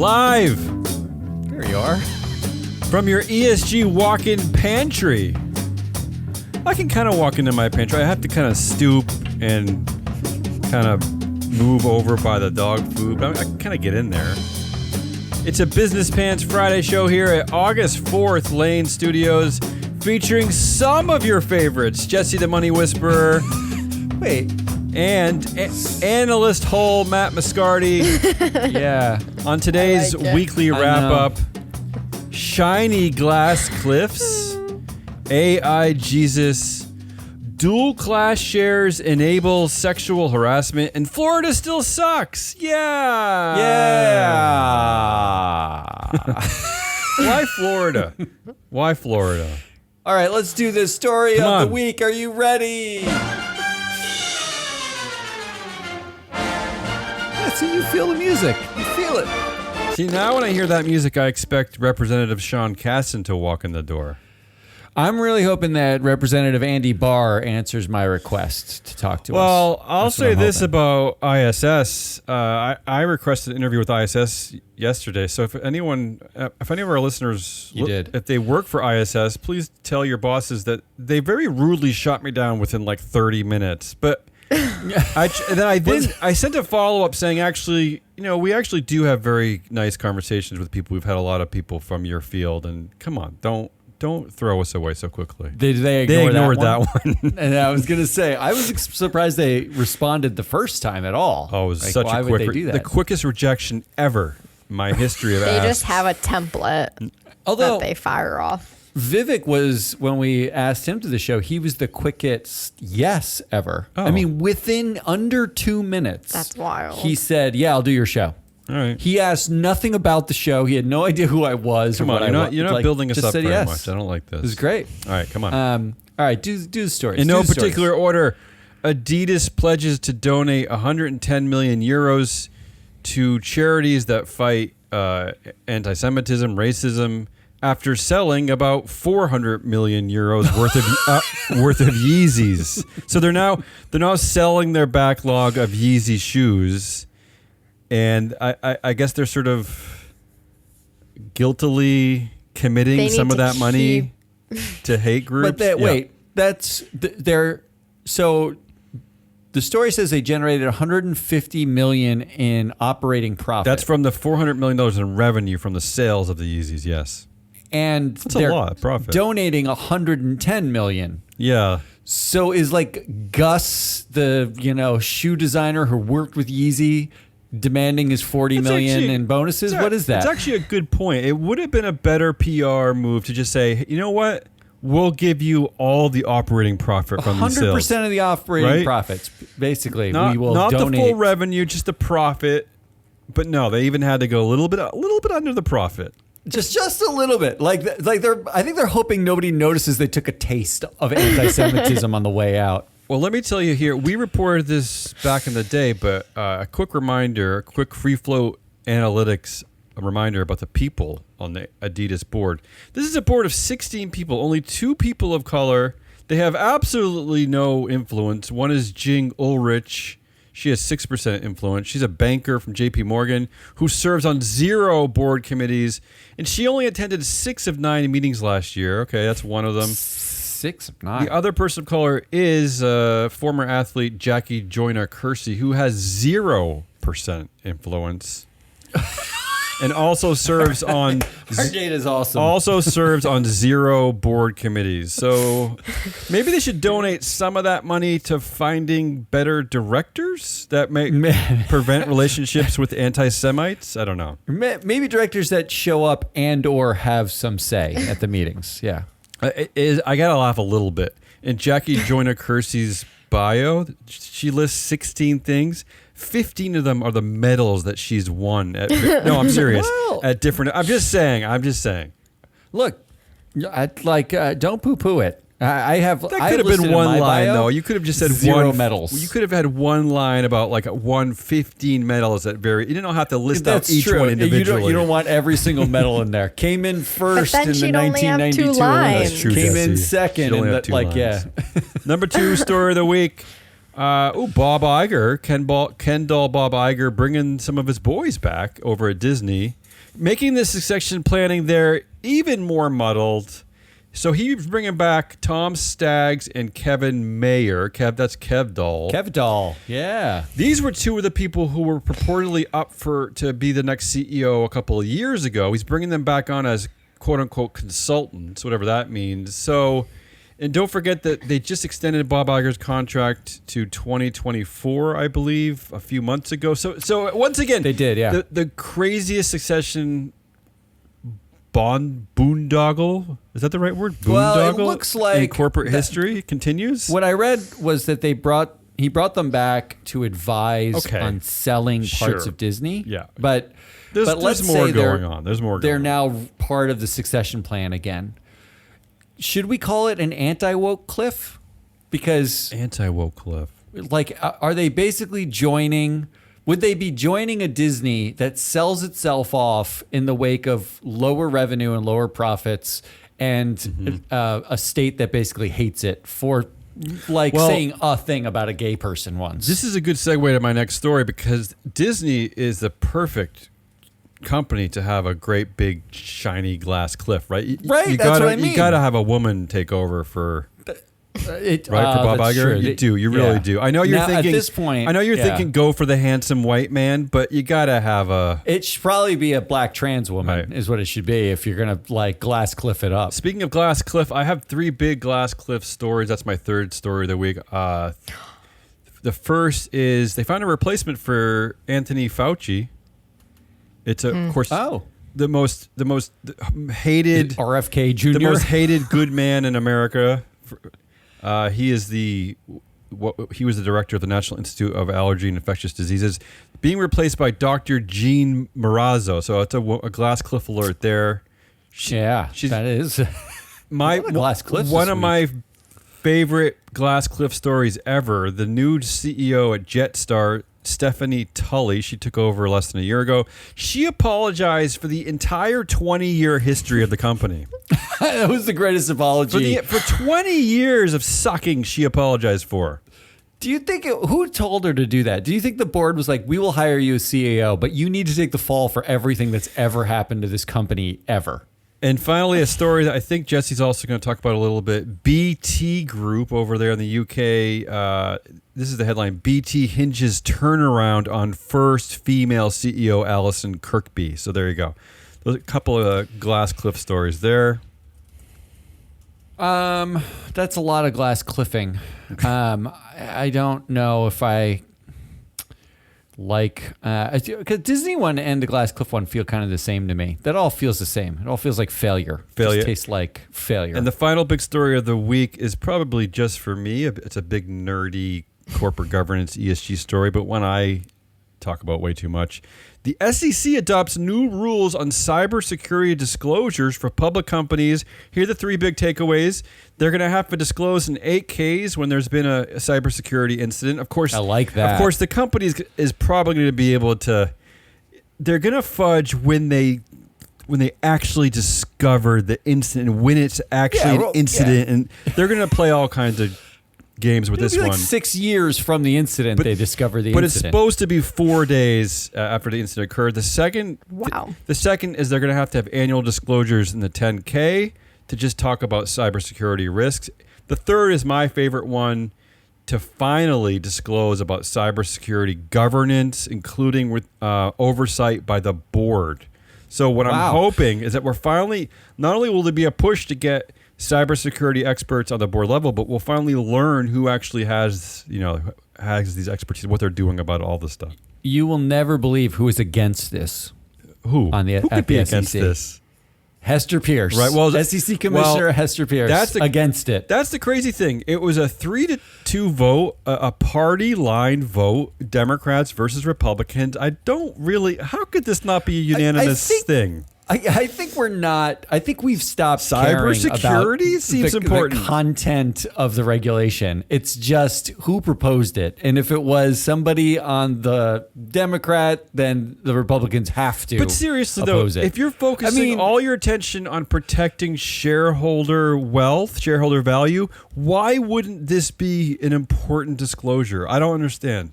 Live There you are. from your ESG walk-in pantry. I can kind of walk into my pantry. I have to kind of stoop and kind of move over by the dog food, but I can kind of get in there. It's a Business Pants Friday show here at August 4th Lane Studios, featuring some of your favorites. Jesse the Money Whisperer. Wait. And analyst Hull Matt Mascardi. Yeah. On today's weekly wrap-up, Shiny Glass Cliffs, AI Jesus, dual class shares enable sexual harassment, and Florida still sucks. Yeah. Why Florida? Why Florida? All right, let's do the story Come of on. the week. Are you ready? Yeah, see, you feel the music. You feel it. See, now when I hear that music, I expect Representative Sean Casten to walk in the door. I'm really hoping that Representative Andy Barr answers my request to talk to us. Well, I'll That's what say I'm this hoping. about ISS. I requested an interview with ISS yesterday. So if any of our listeners, if they work for ISS, please tell your bosses that they very rudely shot me down within like 30 minutes. But I sent a follow-up saying, actually, we actually do have very nice conversations with people. We've had a lot of people from your field, and come on, don't throw us away so quickly. They ignored that one. And I was going to say, I was surprised they responded the first time at all. Oh, it was like, such why a would quick, they do that? the quickest rejection ever in my history of They asks. just have a template Although that they fire off. Vivek was, when we asked him to the show, he was the quickest yes ever. Oh. I mean, within under 2 minutes. That's wild. He said, yeah, I'll do your show. All right. He asked nothing about the show. He had no idea who I was. Come or on, what you're not building us just up said very yes. much. I don't like this. It was great. All right, come on. All right, do the stories. In Do no the stories. particular order, Adidas pledges to donate 110 million euros to charities that fight anti-Semitism, racism, after selling about 400 million euros worth of Yeezys. So they're now selling their backlog of Yeezy shoes, and I guess they're sort of guiltily committing some of that money to hate groups. But wait, that's they're so. The story says they generated 150 million in operating profit. That's from the $400 million in revenue from the sales of the Yeezys. Yes. And That's a they're lot of profit. donating 110 million. Yeah. So is like Gus, the shoe designer who worked with Yeezy, demanding his 40 million in bonuses? What is that? It's actually a good point. It would have been a better PR move to just say, you know what? We'll give you all the operating profit from these sales. 100% of the operating Right? profits, basically. Not, we will not donate. the full revenue, just the profit. But no, they even had to go a little bit under the profit. Just a little bit. I think they're hoping nobody notices they took a taste of anti-Semitism on the way out. Well, let me tell you here, we reported this back in the day, but a quick reminder, a quick free float analytics reminder about the people on the Adidas board. This is a board of 16 people, only 2 people of color. They have absolutely no influence. One is Jing Ulrich. She has 6% influence. She's a banker from JP Morgan who serves on 0 board committees, and she only attended 6 of 9 meetings last year. Okay, that's one of them. 6 of 9. The other person of color is former athlete Jackie Joyner-Kersee, who has 0% influence. And also serves on Our data is awesome. Also serves on 0 board committees. So maybe they should donate some of that money to finding better directors that may prevent relationships with anti-Semites. I don't know. Maybe directors that show up and or have some say at the meetings. Yeah. I gotta laugh a little bit. In Jackie Joyner-Kersee's bio, she lists 16 things. 15 of them are the medals that she's won. No, I'm serious. Well, at different. I'm just saying. Look, don't poo-poo it. That could have been one line, though. You could have just said 0 medals. You could have had one line about like 115 medals that vary. You didn't have to list out That's each true. one individually. You don't want every single medal in there. Came in first then in the she'd only have 1992 2 lines. Olympics. That's true, Came in Jesse. second. She'd only And have 2 lines. yeah. Number 2 story of the week. Bob Iger, Ken Doll Bob Iger, bringing some of his boys back over at Disney. making the succession planning there even more muddled. So he's bringing back Tom Staggs and Kevin Mayer. That's Kevdal. Kevdal, yeah. These were two of the people who were purportedly up to be the next CEO a couple of years ago. He's bringing them back on as quote-unquote consultants, whatever that means. So, and don't forget that they just extended Bob Iger's contract to 2024, I believe, a few months ago. So once again, they did, yeah. The craziest succession boondoggle, is that the right word? Boondoggle. Well, it looks like in corporate history continues. What I read was that he brought them back to advise on selling parts of Disney. Yeah, but there's more going on. There's more. They're now part of the succession plan again. Should we call it an anti-woke cliff? Because anti-woke cliff. Like, are they basically joining? Would they be joining a Disney that sells itself off in the wake of lower revenue and lower profits, and a state that basically hates it for saying a thing about a gay person once? This is a good segue to my next story, because Disney is the perfect company to have a great big shiny glass cliff, right? Right, that's what I mean. You got to have a woman take over for. For Bob Iger, true. you do. You really do. I know you're thinking. At this point, I know you're thinking go for the handsome white man, but you gotta have a. It should probably be a black trans woman, is what it should be if you're gonna glass cliff it up. Speaking of glass cliff, I have 3 big glass cliff stories. That's my third story of the week. The first is they found a replacement for Anthony Fauci. It's of course the most hated RFK Jr. the most hated good man in America. He is he was the director of the National Institute of Allergy and Infectious Diseases, being replaced by Dr. Jean Marazzo. So it's a glass cliff alert there. That is glass cliff. One of my favorite glass cliff stories ever. The new CEO at Jetstar, Stephanie Tully, she took over less than a year ago. She apologized for the entire 20-year history of the company. That was the greatest apology. For 20 years of sucking, she apologized for. Do you think who told her to do that? Do you think the board was like, we will hire you as CEO, but you need to take the fall for everything that's ever happened to this company ever? And finally, a story that I think Jesse's also going to talk about a little bit. BT Group over there in the UK. This is the headline. BT hinges turnaround on first female CEO Alison Kirkby. So there you go. There's a couple of glass cliff stories there. That's a lot of glass cliffing. I don't know if I because Disney one and the glass cliff one feel kind of the same to me. That all feels the same. It all feels like failure. Just tastes like failure. And the final big story of the week is probably just for me. It's a big nerdy corporate governance ESG story, but one I talk about way too much. The SEC adopts new rules on cybersecurity disclosures for public companies. Here are the 3 big takeaways. They're going to have to disclose in 8Ks when there's been a cybersecurity incident. Of course, I like that. Of course, the company is probably going to be able to. They're going to fudge when they actually discover the incident, when it's actually an incident, and they're going to play all kinds of games with this one. 6 years from the incident, they discover the incident. But it's supposed to be 4 days after the incident occurred. The second is they're going to have annual disclosures in the 10K to just talk about cybersecurity risks. The third is my favorite one, to finally disclose about cybersecurity governance, including with oversight by the board. So what I'm hoping is that we're finally, not only will there be a push to get cybersecurity experts on the board level, but we'll finally learn who actually has these expertise, what they're doing about all this stuff. You will never believe who is against this. Who could be against this? Hester Pierce, right? Well, SEC Commissioner Hester Pierce, against it. That's the crazy thing. It was a 3-2 vote, a party line vote, Democrats versus Republicans. I don't really. How could this not be a unanimous thing? I think we're not. I think we've stopped caring cybersecurity. About seems important. The content of the regulation. It's just who proposed it, and if it was somebody on the Democrat, then the Republicans have to. But seriously, though, if you're focusing all your attention on protecting shareholder wealth, shareholder value, why wouldn't this be an important disclosure? I don't understand.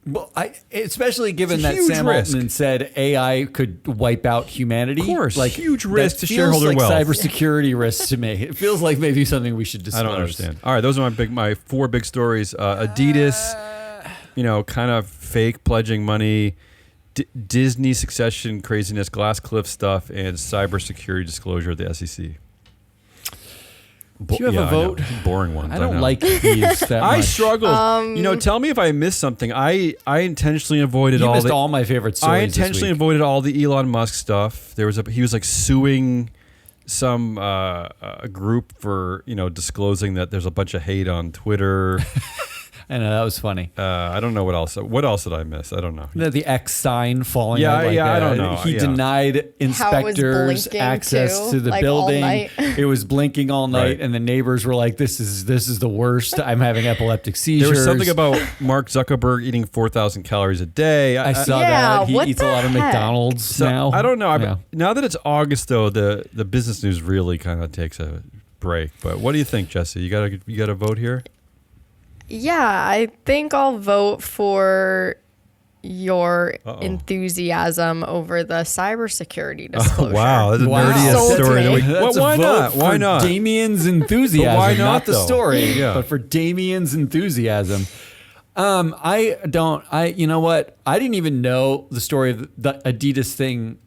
Well, especially given It's a that huge Sam risk. Altman said AI could wipe out humanity. Of course, like huge risk that to feels shareholder like wealth. cybersecurity risks to me. It feels like maybe something we should disclose. I don't understand. All right, those are my four big stories. Adidas, kind of fake pledging money, Disney succession craziness, Glass Cliff stuff, and cybersecurity disclosure of the SEC. Do you have a I know. vote? Boring ones. I don't know. like these that I much. struggled. Tell me if I missed something. I intentionally avoided You all missed the. all my favorite stories. I intentionally this week. avoided all the Elon Musk stuff. He was like suing some a group for disclosing that there's a bunch of hate on Twitter. I know that was funny. I don't know what else. What else did I miss? I don't know. The X sign falling. Yeah, out like yeah, I that. don't know. He Yeah. denied How it was inspectors blinking, access too, to the like, all building. night. It was blinking all night, Right. and the neighbors were like, "This is the worst. I'm having epileptic seizures." There was something about Mark Zuckerberg eating 4,000 calories a day. I saw Yeah, that he what eats a the lot of heck? McDonald's So, now. I don't know. Yeah. Now that it's August, though, the business news really kind of takes a break. But what do you think, Jesse? You got to vote here. Yeah, I think I'll vote for your enthusiasm over the cybersecurity disclosure. Wow, that's the Wow. nerdiest Sold story. me. Of the week. That's Well, a why vote not? Why for not? Damien's enthusiasm, But why not, the though? story, Yeah. but for Damien's enthusiasm. You know what? I didn't even know the story of the Adidas thing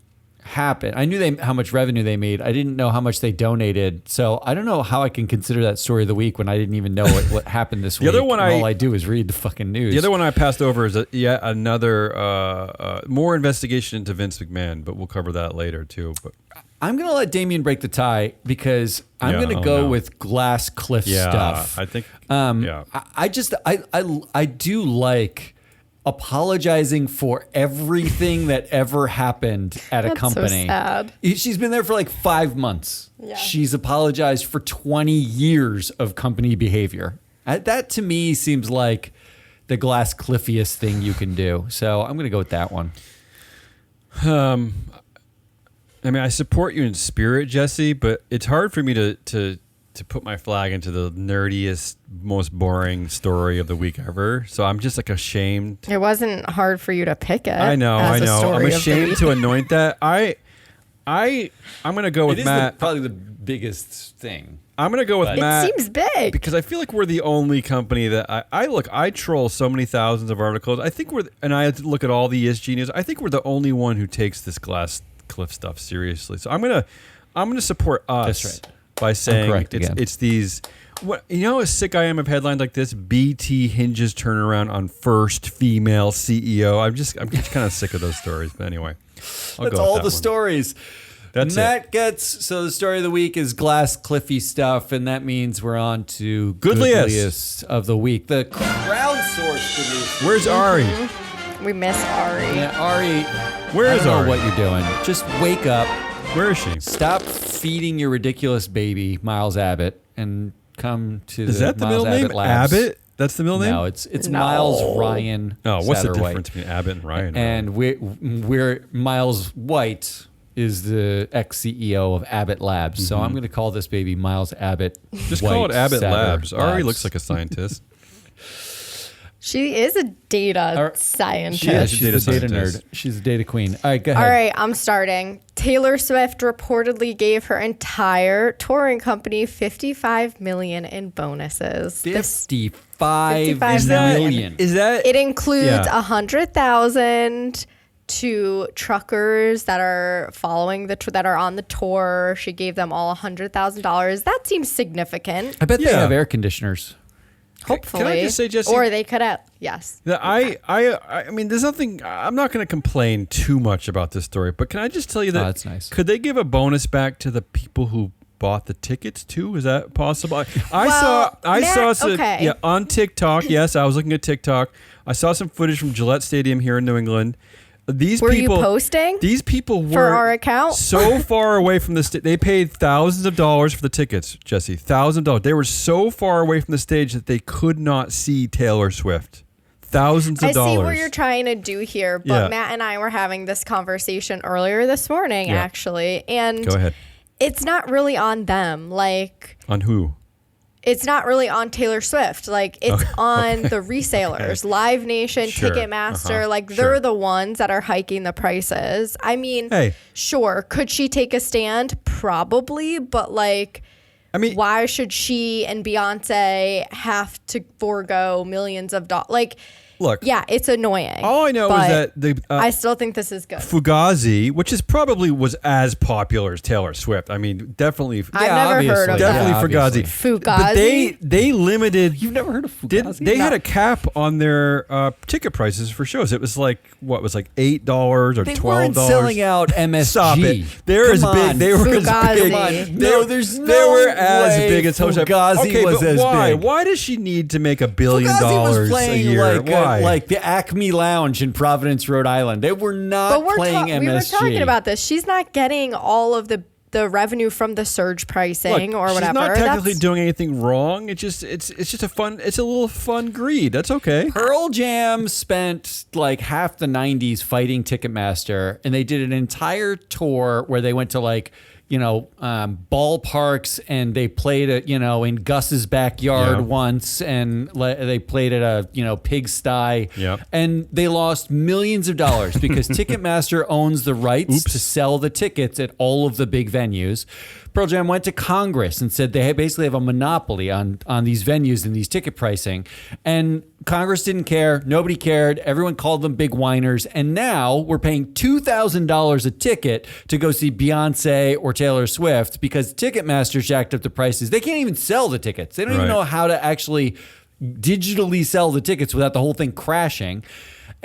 happened. I knew how much revenue they made. I didn't know how much they donated. So I don't know how I can consider that story of the week when I didn't even know what happened this week. other one And all I do is read the fucking news. The other one I passed over is yet another more investigation into Vince McMahon, but we'll cover that later too. But I'm going to let Damien break the tie because I'm Yeah, going to oh, go no. with Glass Cliff yeah, stuff. I think. I do like apologizing for everything that ever happened at a That's so company. sad. She's been there for like 5 months. Yeah. She's apologized for 20 years of company behavior. That to me seems like the Glass Cliffiest thing you can do. So I'm going to go with that one. I mean, I support you in spirit, Jesse, but it's hard for me to put my flag into the nerdiest, most boring story of the week ever. So I'm just like ashamed. It wasn't hard for you to pick it. I know. as a story I'm of the ashamed week. to anoint that. I'm gonna go with Matt. probably the biggest thing. I'm gonna go with But- Matt. It seems big. Because I feel like we're the only company that I troll so many thousands of articles. I think and I look at all the ESG news. I think we're the only one who takes this Glass Cliff stuff seriously. So I'm gonna support us That's right. by saying correct again. it's these. What how sick I am of headlines like this? BT hinges turnaround on first female CEO. I'm just kind of sick of those stories. But anyway, I'll That's go with all that the one. stories. That's Matt gets, so the story of the week is Glass Cliffy stuff, and that means we're on to Goodliest. Goodliest of the week. The crowdsourced Goodliest. Where's Ari? We miss Ari. Yeah, Ari, Where I is don't know Ari? what you're doing. Just wake up, Where is she? stop feeding your ridiculous baby, Miles Abbott, and come to Is the that the Miles middle name? Abbott Labs. Abbott? That's the middle name? No, it's No. Miles Ryan. Oh, what's the Satterwhite. difference between Abbott and Ryan? And we're Miles White is the ex-CEO of Abbott Labs. So I'm going to call this baby Miles Abbott. Just White call it Abbott Satter Labs. Ari Labs. looks like a scientist. She is a data Or- scientist. Yeah, She's a she's data a data scientist. nerd. She's a data queen. All right, go ahead. All right, I'm starting. Taylor Swift reportedly gave her entire touring company $55 million in bonuses. This 55 $55 million. million. Is that it includes Yeah. 100,000 to truckers that are following that are on the tour. She gave them all $100,000. That seems significant. I bet they Yeah. have air conditioners. Hopefully, Can I just say, Jesse? or they could have. Yes. I mean, there's nothing. I'm not going to complain too much about this story, but can I just tell you that? Oh, that's nice. Could they give a bonus back to the people who bought the tickets too? Is that possible? I saw Matt, some, okay. yeah, on TikTok. Yes, I was looking at TikTok. I saw some footage from Gillette Stadium here in New England. These Were you people posting These people were for our account? so far away from the stage. They paid thousands of dollars for the tickets, Jesse. $1,000. They were so far away from the stage that they could not see Taylor Swift. Thousands of I dollars. see what you're trying to do here, but Yeah. Matt and I were having this conversation earlier this morning, Yeah. actually, and Go ahead. it's not really on them. Like, On who? it's not really on Taylor Swift. Like, it's on the resellers, Live Nation, Sure. Ticketmaster. Like, they're the ones that are hiking the prices. I mean, sure, could she take a stand? Probably, but like, I mean, why should she and Beyonce have to forego millions of dollars? Like, look, yeah, it's annoying. all I know is that the I still think this is good. Fugazi, which is probably was as popular as Taylor Swift. I mean, definitely. I've never heard of Definitely that. Fugazi. Fugazi? But they limited. You've never heard of Fugazi? They had a cap on their ticket prices for shows. It was like $8 or They $12. weren't selling out MSG. Stop it. They're as big. They were as Fugazi. big. Come on. No, there's no They were as way big as Hotel. Fugazi Okay, was but as why? big. Why does she need to make $1 billion Fugazi was a playing year? Why? like the Acme Lounge in Providence, Rhode Island. They were not playing MSG. We were talking about this. She's not getting all of the revenue from the surge pricing Look, or whatever. She's not technically That's, doing anything wrong. It's just a little fun greed. That's okay. Pearl Jam spent like half the 90s fighting Ticketmaster, and they did an entire tour where they went to like, ballparks, and they played it, in Gus's backyard once, and they played at a, pigsty. Yep. And they lost millions of dollars because Ticketmaster owns the rights to sell the tickets at all of the big venues. Pearl Jam went to Congress and said they basically have a monopoly on these venues and these ticket pricing. And Congress didn't care. Nobody cared. Everyone called them big whiners. And now we're paying $2,000 a ticket to go see Beyonce or Taylor Swift because Ticketmaster jacked up the prices. They can't even sell the tickets. They don't even know how to actually digitally sell the tickets without the whole thing crashing.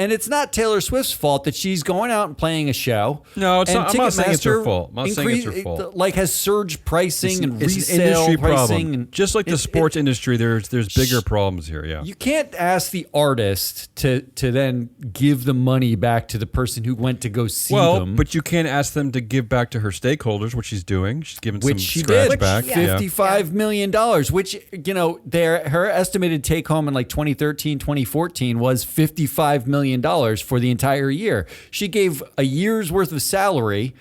And it's not Taylor Swift's fault that she's going out and playing a show. No, it's and not. I'm not saying it's her Ticketmaster fault. I'm not saying it's her fault. Like, has surge pricing and It's an resale industry pricing. problem. And Just like the sports industry, there's bigger problems here. Yeah. you can't ask the artist to then give the money back to the person who went to go see them. But you can't ask them to give back to her stakeholders, which she's doing. She's giving Which some she scratch did, back. $55 million, which, her estimated take home in like 2013, 2014 was $55 million for the entire year. She gave a year's worth of salary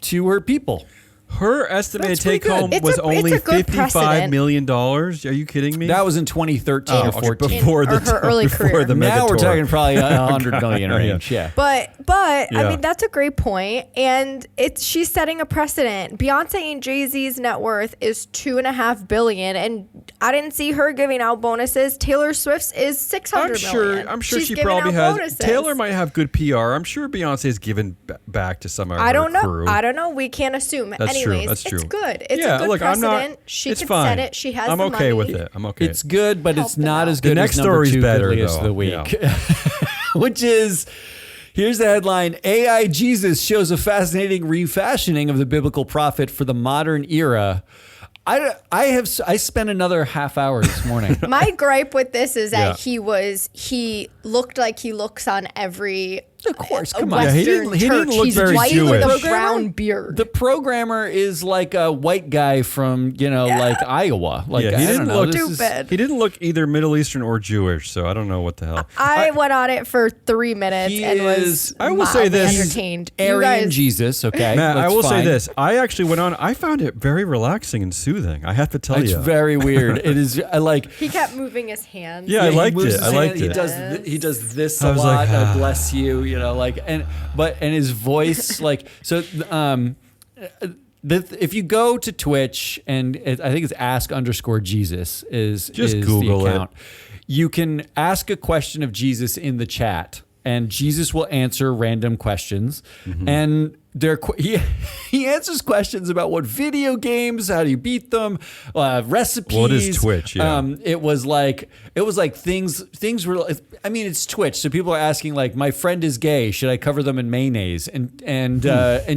to her people. Her estimated That's pretty take home good. was It's a only good $55 precedent. million. Are you kidding me? That was in 2013 or 14. before In her early career. the Now we're Megatour. talking probably 100 million range. Yeah. But I Yeah. mean, that's a great point, and she's setting a precedent. Beyonce and Jay-Z's net worth is $2.5 billion, and I didn't see her giving out bonuses. Taylor Swift's is $600 million. I'm sure She's she giving probably out has. bonuses. Taylor might have good PR. I'm sure Beyonce's given back to some of I her don't know. crew. I don't know. We can't assume. That's true. Anyways, That's true. it's good. It's Yeah, a good look, I'm precedent. not. She It's can fine. set it. She has I'm the okay money. with it. I'm okay. It's good, but Help it's them not out. as good The next as number story's 2 better, Goodliest of though. the week, Yeah. which is, here's the headline: AI Jesus shows a fascinating refashioning of the biblical prophet for the modern era. I spent another half hour this morning. My gripe with this is that Yeah. he looked like he looks on every Of course, come on. Yeah, he Western didn't church. look He's very white Jewish. with a brown beard. The programmer is like a white guy from, like Iowa. Like, Yeah, he I didn't don't know. look- This is- Stupid. He didn't look either Middle Eastern or Jewish, so I don't know what the hell. I went on it for 3 minutes He and was is- I will say mildly this. He's entertained. You Aryan guys, Jesus, okay? Matt, I that's will say fine. this. I actually went on. I found it very relaxing and soothing. I have to tell It's you. very weird. It is. I like. he kept moving his hands. Yeah, I he liked moves it. his I liked hand, it. He does this I a was lot. like, Bless you. And his voice like so. If you go to Twitch and I think it's ask_Jesus is Just is Google the it. account. You can ask a question of Jesus in the chat, and Jesus will answer random questions. Mm-hmm. And he answers questions about what video games, how do you beat them, recipes. Well, it is Twitch, yeah. It was like things were. I mean, it's Twitch, so people are asking like, my friend is gay, should I cover them in mayonnaise? And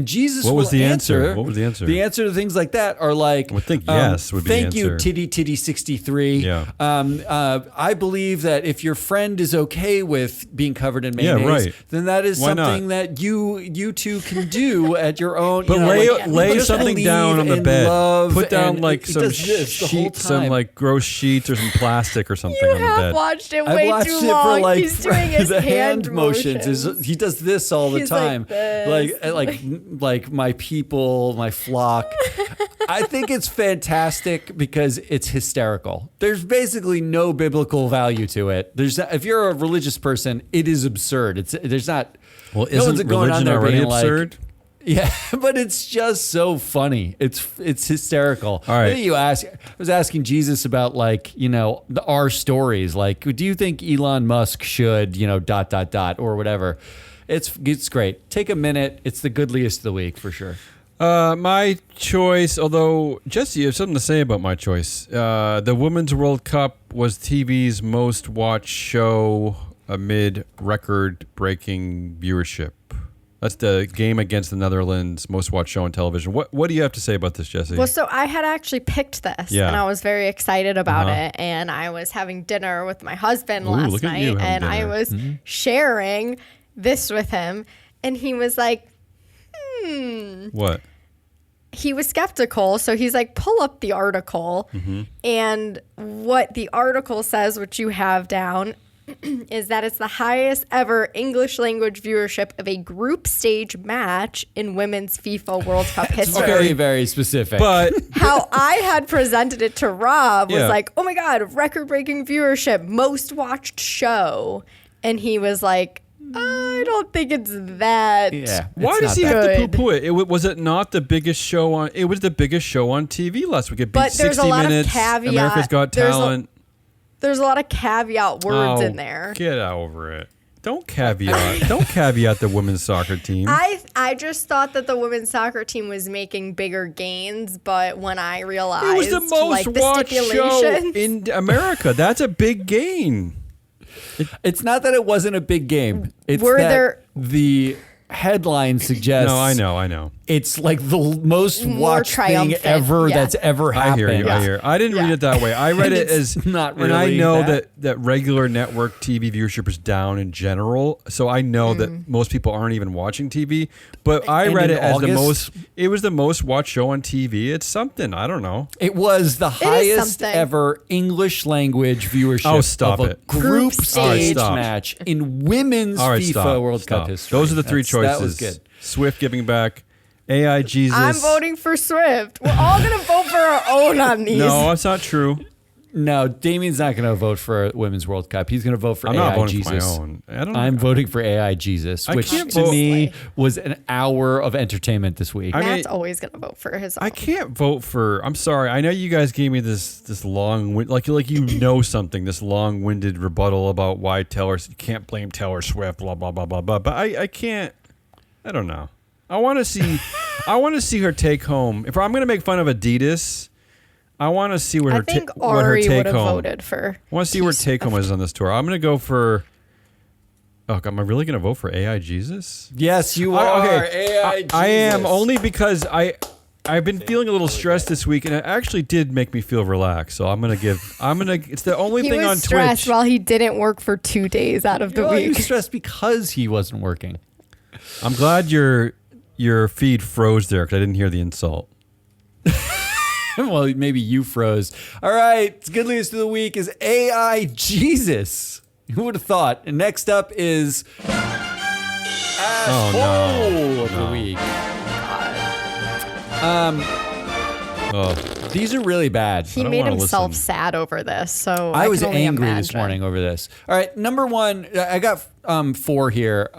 Jesus, What was will the answer? What was the answer? The answer to things like that are like, I would think yes would be the thank you, answer. titty 63. Yeah. I believe that if your friend is okay with being covered in Yeah, mayonnaise, right. then that is Why not? something that you two can do at your own. But lay just something believe down on the in bed. love, Put down and like he some does this the whole sheets, some time. like gross sheets or some plastic or something You on the have bed. watched it I've way watched too it long. for like He's doing his the hand motions. motions. He does this all the He's like time, this. like my people, my flock. I think it's fantastic because it's hysterical. There's basically no biblical value to it. If you're a religious person, it is absurd. There's not. Well, no one's isn't going on religion there already being like, absurd? yeah, but it's just so funny. It's hysterical. All right. I was asking Jesus about our stories. Like, do you think Elon Musk should or whatever? It's great. Take a minute. It's the goodliest of the week for sure. My choice, although Jesse, you have something to say about my choice. The Women's World Cup was TV's most watched show amid record-breaking viewership. That's the game against the Netherlands, most watched show on television. What do you have to say about this, Jesse? Well, so I had actually picked this, and I was very excited about it. And I was having dinner with my husband last night, and I was sharing this with him, and he was like, What? He was skeptical, so he's like, pull up the article. And what the article says, which you have down, is that it's the highest ever English language viewership of a group stage match in women's FIFA World Cup history. Very, very specific. But How I had presented it to Rob was Yeah. like, oh my God, record-breaking viewership, most watched show. And he was like, I don't think it's that. yeah. why it's does he not have that. to poo-poo it? Was it not the biggest show on? It was the biggest show on TV last week. It beat But there's 60 a lot of Minutes. caveat. America's Got Talent. There's a lot of caveat words Oh, in there. Get over it. Don't caveat. Don't caveat the women's soccer team. I just thought that the women's soccer team was making bigger gains, but when I realized It was the most watched show stipulations, in America. That's a big gain. It's not that it wasn't a big game. It's Were that there- the headline suggests. No, I know. It's like the most More watched thing triumphant, ever yeah. that's ever I happened. hear you. I hear. I didn't read it that way. I read it It's as not and I really know that. that regular network TV viewership is down in general. So I know that most people aren't even watching TV. But I And read in it as the August- most. It was the most watched show on TV. It's something. I don't know. It was the is highest something. ever English language viewership Oh, stop of a it. group Group stage stage. All right, stop. match in women's All right, FIFA stop. World Stop. Cup history. Those are the three choices. That was good. Swift giving back. AI Jesus. I'm voting for Swift. We're all gonna vote for our own on these. No, that's not true. No, Damien's not going to vote for Women's World Cup. He's going to vote for I'm AI not voting Jesus. for my own. I don't. I'm voting for AI Jesus, I which can't to vote. me was an hour of entertainment this week. I mean- Matt's always gonna vote for his own. I can't vote for. I'm sorry. I know you guys gave me this long like you know something. This long-winded rebuttal about why you can't blame Taylor Swift. Blah blah blah blah blah. But I can't. I don't know. I want to see. I want to see her take home. If I'm going to make fun of Adidas, I want to see what I her think what her Ari take would have home. voted for. I want to see where take home is on this tour. I'm going to go for. Oh, am I really going to vote for AI Jesus? Yes, you are. AI Jesus. I am only because I've been feeling a little stressed this week, and it actually did make me feel relaxed. So it's the only He thing was on stressed Twitch. while he didn't work for 2 days out of the Well, he week. was stressed because he wasn't working. I'm glad your feed froze there because I didn't hear the insult. Well, maybe you froze. All right, good news of the week is AI Jesus. Who would have thought? And next up is Asshole of the week. Oh, These are really bad. He don't made wanna himself listen. sad over this, so I was can only angry this imagine. morning over this. All right, number one, I got 4 here.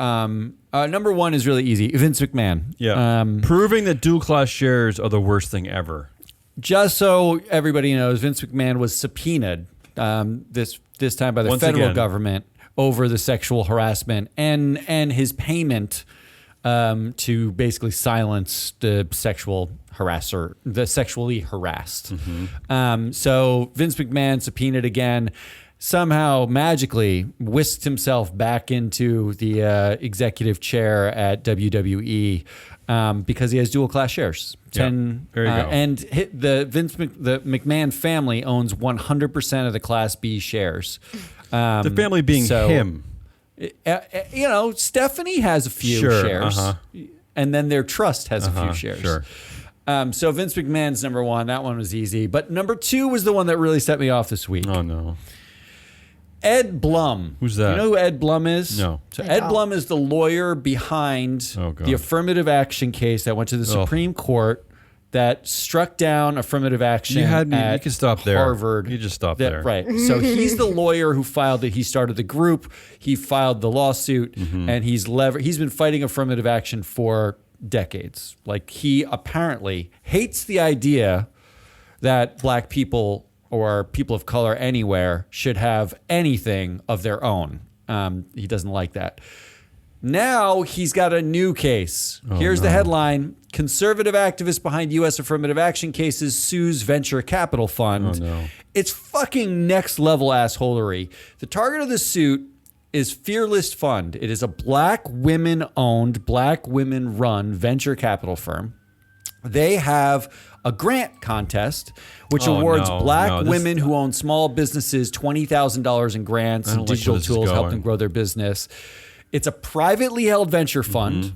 Number one is really easy. Vince McMahon. yeah. Proving that dual class shares are the worst thing ever. Just so everybody knows, Vince McMahon was subpoenaed this time by the Once federal again. government over the sexual harassment and his payment to basically silence the sexually harassed. So Vince McMahon subpoenaed again, somehow magically whisked himself back into the executive chair at WWE because he has dual class shares. Yeah, there you go. And the McMahon family owns 100% of the Class B shares. The family being him. Stephanie has a few Sure, shares, and then their trust has a few shares. Sure. So Vince McMahon's number one. That one was easy. But number 2 was the one that really set me off this week. Oh no. Ed Blum. Who's that? You know who Ed Blum is? No. So I Ed don't. Blum is the lawyer behind Oh, God. the affirmative action case that went to the Supreme Court that struck down affirmative action You can stop there. Harvard. You just stop there. Right. So he's the lawyer who filed it. He started the group. He filed the lawsuit, and he's been fighting affirmative action for decades. Like, he apparently hates the idea that black people or people of color anywhere should have anything of their own. He doesn't like that. Now he's got a new case. Here's the headline. Conservative activist behind U.S. affirmative action cases sues venture capital fund. Oh, no. It's fucking next level assholery. The target of the suit is Fearless Fund. It is a black women-owned, black women-run venture capital firm. They have a grant contest which awards black women who own small businesses $20,000 in grants and digital tools help them grow their business. It's a privately held venture fund.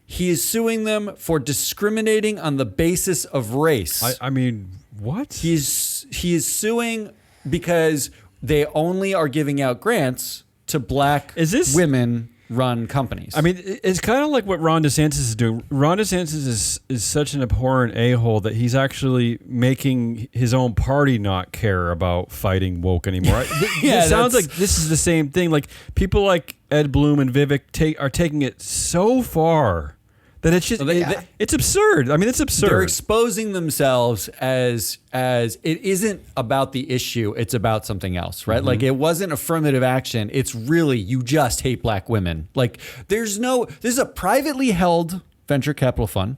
He is suing them for discriminating on the basis of race. I mean, what? He is suing because they only are giving out grants to black women-run companies. I mean, it's kind of like what Ron DeSantis is doing. Ron DeSantis is such an abhorrent a-hole that he's actually making his own party not care about fighting woke anymore. It sounds like this is the same thing. Like, people like Ed Bloom and Vivek are taking it so far that it's just it's absurd. I mean, it's absurd. They're exposing themselves as it isn't about the issue, it's about something else, right? Like, it wasn't affirmative action. It's really, you just hate black women. Like, this is a privately held venture capital fund.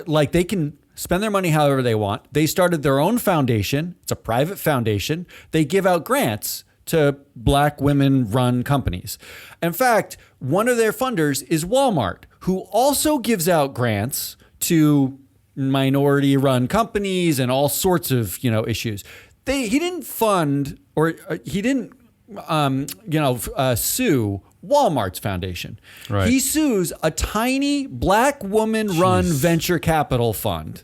Like, they can spend their money however they want. They started their own foundation. It's a private foundation. They give out grants to black women-run companies. In fact, one of their funders is Walmart, who also gives out grants to minority-run companies and all sorts of issues. He didn't fund or he didn't sue Walmart's foundation. Right. He sues a tiny black woman-run venture capital fund.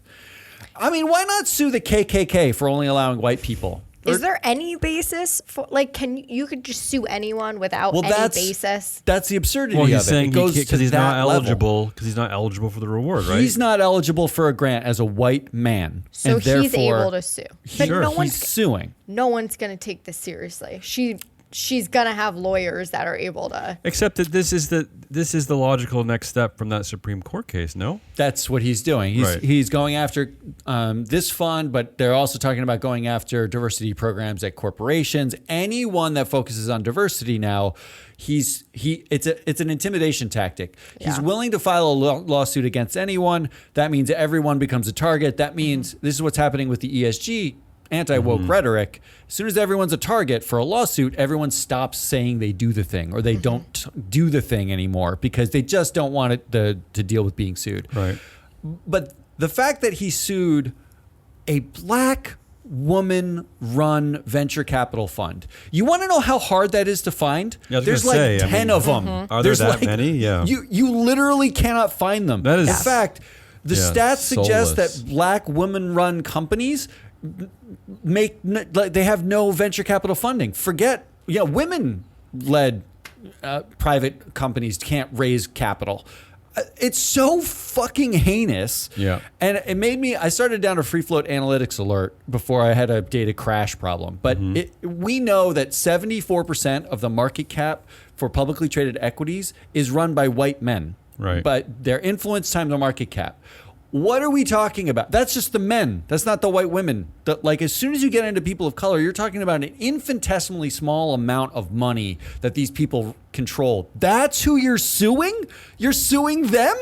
I mean, why not sue the KKK for only allowing white people? Is there any basis for, like, you could just sue anyone without any basis? That's the absurdity Well, he's of it. saying It goes because to he's that not level. eligible because he's not eligible for the reward, right? He's not eligible for a grant as a white man. So and he's therefore, able to sue. But Sure. He's suing. no one's going to take this seriously. She's going to have lawyers that are able to. Except that this is the logical next step from that Supreme Court case, no? That's what he's doing. He's going after this fund, but they're also talking about going after diversity programs at corporations. Anyone that focuses on diversity now, it's an intimidation tactic. He's willing to file a lawsuit against anyone. That means everyone becomes a target. That means this is what's happening with the ESG anti-woke rhetoric. As soon as everyone's a target for a lawsuit, everyone stops saying they do the thing, or they don't do the thing anymore because they just don't want it to deal with being sued. Right. But the fact that he sued a black woman-run venture capital fund, you want to know how hard that is to find? Yeah, I was There's gonna like say, 10 of them. Are there that many? Yeah. You literally cannot find them. That is- in fact, the stats suggest soulless. that black women-run companies they have no venture capital funding. Forget, women-led private companies can't raise capital. It's so fucking heinous. Yeah. And it made me, I started down a free float analytics alert before I had a data crash problem. But we know that 74% of the market cap for publicly traded equities is run by white men. Right. But their influence times the market cap. What are we talking about? That's just the men. That's not the white women. Like, as soon as you get into people of color, you're talking about an infinitesimally small amount of money that these people control. That's who you're suing? You're suing them?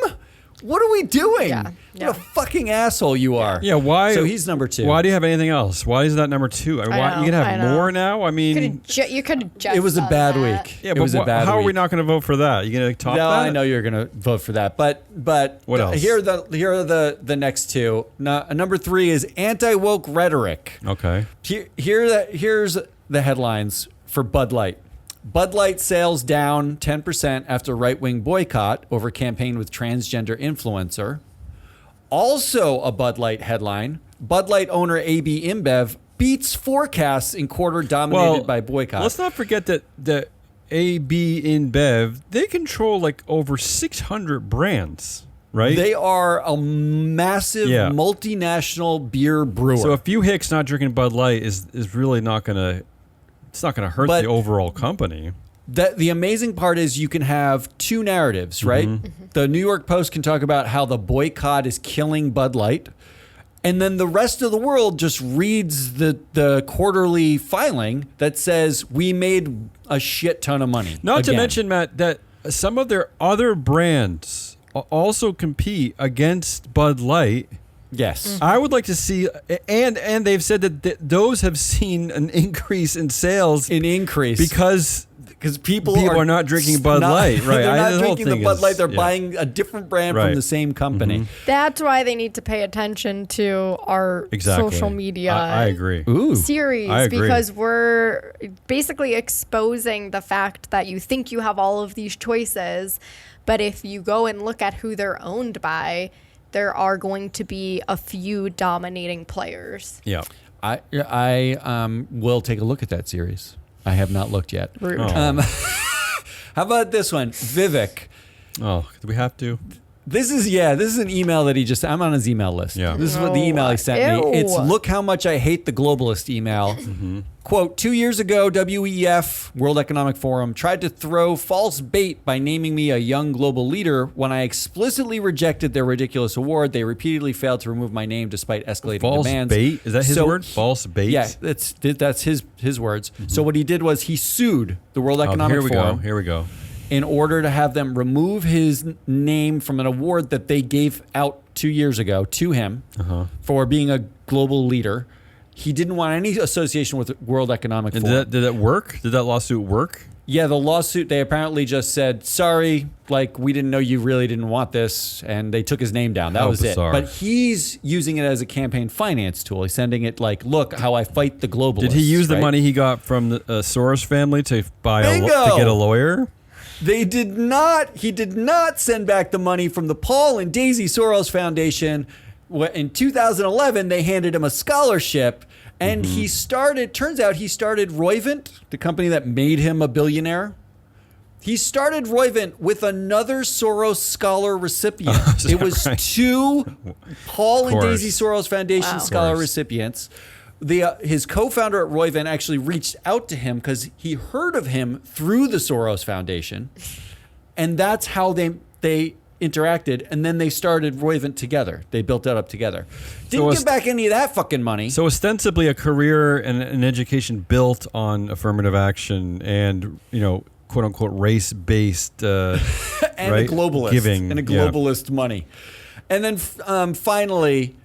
What are we doing? Yeah. What a fucking asshole you are. Yeah, why? So he's number 2. Why do you have anything else? Why is that number 2? I mean, I know, you can have I know. more now? I mean, You could have just It was a done bad that. week. yeah, It but was a bad how week. are we not going to vote for that? You going to top No, that? I know you're going to vote for that, but What else? Here are the next two. Number 3 is anti-woke rhetoric. Okay. Here's the headlines for Bud Light. Bud Light sales down 10% after right-wing boycott over campaign with transgender influencer. Also a Bud Light headline. Bud Light owner AB InBev beats forecasts in quarter dominated by boycott. Let's not forget that the AB InBev, they control like over 600 brands. right? They are a massive multinational beer brewer. So a few hicks not drinking Bud Light is really not gonna. It's not gonna hurt the overall company. The amazing part is you can have two narratives, right? Mm-hmm. The New York Post can talk about how the boycott is killing Bud Light. And then the rest of the world just reads the quarterly filing that says we made a shit ton of money. Not to mention, Matt, that some of their other brands also compete against Bud Light. Yes. I would like to see, and they've said that those have seen an increase in sales. Because people are not drinking Bud Light, right? They're not drinking the Bud Light. They're buying a different brand from the same company. Mm-hmm. That's why they need to pay attention to our social media. I agree. Series, because we're basically exposing the fact that you think you have all of these choices, but if you go and look at who they're owned by, there are going to be a few dominating players. Yeah. I will take a look at that series. I have not looked yet. Rude. How about this one? Vivek. Oh, do we have to? This is an email that I'm on his email list. Yeah. This is what the email he sent me. It's look how much I hate the globalist email. Mm-hmm. Quote, 2 years ago, WEF, World Economic Forum, tried to throw false bait by naming me a young global leader. When I explicitly rejected their ridiculous award, they repeatedly failed to remove my name despite escalating demands. False bait? Is that his word? False bait? Yeah, that's his words. Mm-hmm. So what he did was he sued the World Economic Forum. Here we go. In order to have them remove his name from an award that they gave out 2 years ago to him for being a global leader. He didn't want any association with World Economic Forum. Did that work? Did that lawsuit work? Yeah, the lawsuit, they apparently just said, sorry, we didn't know you really didn't want this, and they took his name down. That was bizarre. It. But he's using it as a campaign finance tool. He's sending it look how I fight the globalists. Did he use the money he got from the Soros family to get a lawyer? They did not. He did not send back the money from the Paul and Daisy Soros Foundation. In 2011, they handed him a scholarship, and turns out he started Roivant, the company that made him a billionaire. He started Roivant with another Soros Scholar recipient. It was two Paul and Daisy Soros Foundation Scholar recipients. His co-founder at Roivant actually reached out to him because he heard of him through the Soros Foundation, and that's how they interacted, and then they started Roivant together. They built that up together. Didn't give back any of that fucking money. So ostensibly a career and an education built on affirmative action and, quote unquote race-based and a globalist giving. And a globalist money. And then finally,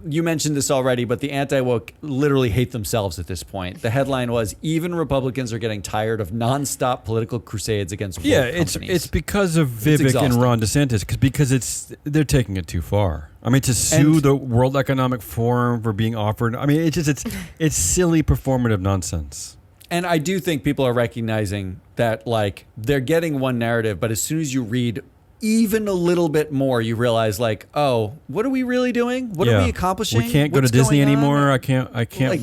you mentioned this already, but the anti-woke literally hate themselves at this point. The headline was, even Republicans are getting tired of nonstop political crusades against woke companies. It's because of Vivek and Ron DeSantis, because they're taking it too far. I mean, to sue the World Economic Forum for being offered, I mean, it's silly performative nonsense. And I do think people are recognizing that, they're getting one narrative, but as soon as you read even a little bit more, you realize what are we really doing? What are we accomplishing? We can't go to Disney anymore. I can't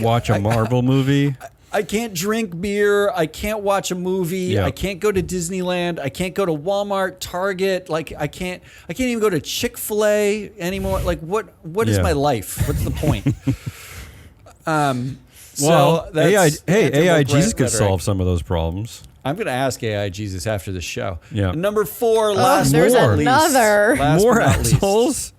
watch a Marvel movie. I can't drink beer. I can't watch a movie. I can't go to Disneyland. I can't go to Walmart, Target. I can't even go to Chick-fil-A anymore. What is my life? What's the point? AI Jesus could solve some of those problems. I'm going to ask AI Jesus after the show. Yeah. Number 4, last there's but not another. least. More assholes?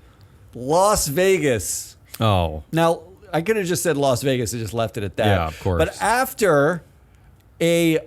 Las Vegas. Oh. Now, I could have just said Las Vegas and just left it at that. Yeah, of course. But after basically,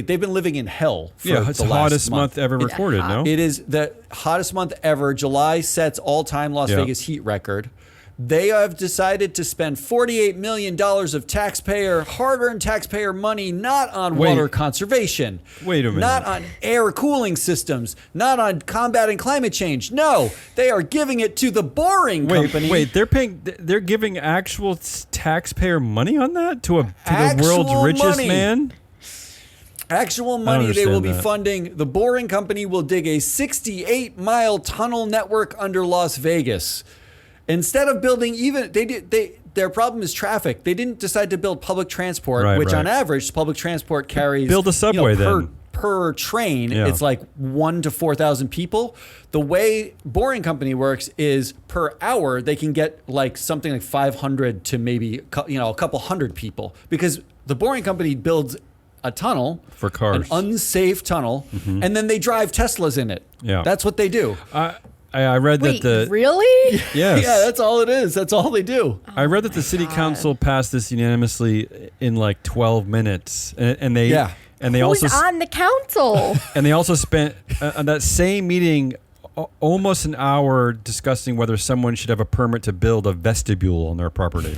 they've been living in hell for it's the the last hottest month ever recorded, no? It is the hottest month ever. July sets all-time Las Vegas heat record. They have decided to spend $48 million of hard-earned taxpayer money, not on water conservation. Wait a minute. Not on air cooling systems. Not on combating climate change. No, they are giving it to the Boring Company. Wait, they're giving actual taxpayer money on that to the world's richest man? Actual money they will be funding. The Boring Company will dig a 68-mile tunnel network under Las Vegas. Instead of building their problem is traffic. They didn't decide to build public transport, which on average, public transport carries build a subway per train, Yeah. it's like 1 to 4,000 people. The way Boring Company works is per hour they can get like something like 500 to maybe a couple hundred people, because the Boring Company builds a tunnel For cars. an unsafe tunnel, and then they drive Teslas in it. Yeah. That's what they do. I read Wait, that the really? yes. Yeah, that's all it is. That's all they do. I read that the city council passed this unanimously in like 12 minutes, and they Yeah. and they Who's also on the council? and they also spent on that same meeting almost an hour discussing whether someone should have a permit to build a vestibule on their property.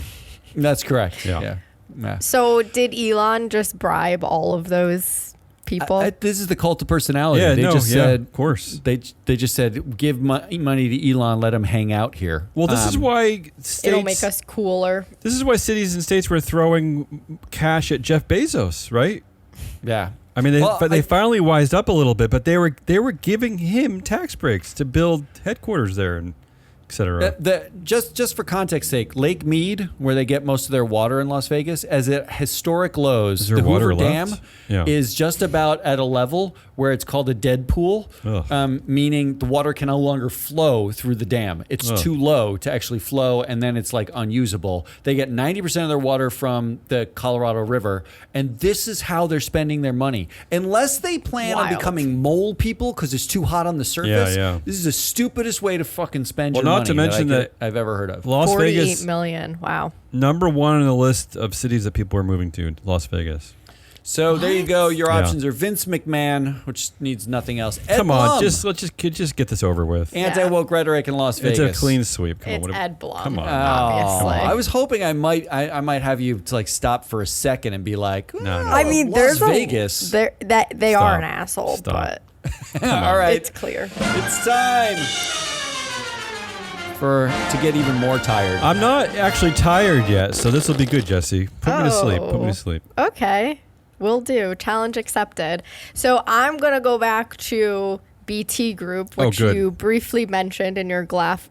That's correct. Yeah. Yeah. So did Elon just bribe all of those people? This is the cult of personality. Yeah, they no, just yeah, said, of course. They just said, give money to Elon, let him hang out here. Well, this is why states, It'll make us cooler. This is why cities and states were throwing cash at Jeff Bezos, right? Yeah. I mean, Well, they finally wised up a little bit, but they were giving him tax breaks to build headquarters there and et cetera. Just for context sake, Lake Mead, where they get most of their water in Las Vegas, as at historic lows, Is there the water Hoover left? Dam Yeah. is just about at a level where it's called a dead pool, meaning the water can no longer flow through the dam. It's too low to actually flow, and then it's like unusable. They get 90% of their water from the Colorado River, and this is how they're spending their money. Unless they plan on Wild. becoming mole people because it's too hot on the surface, yeah. this is the stupidest way to fucking spend Well, your not money to mention that I've ever heard of. Las 48 Vegas, million. Wow. number one on the list of cities that people are moving to, Las Vegas. So there you go. Your Yeah. options are Vince McMahon, which needs nothing else. Ed Come on, Blum, let's just get this over with. anti-woke rhetoric in Las Vegas. It's a clean sweep. Come It's on, Ed Blum. Come on. Obviously. I was hoping I might have you to like stop for a second and be like, No. I mean, Las there's Vegas. that they Stop. are an asshole, Stop. but All right, it's clear. it's time to get even more tired. I'm not actually tired yet, so this will be good, Jesse. Put me to sleep. Put me to sleep. Okay, will do. Challenge accepted. So I'm gonna go back to BT Group, which good. you briefly mentioned in your glass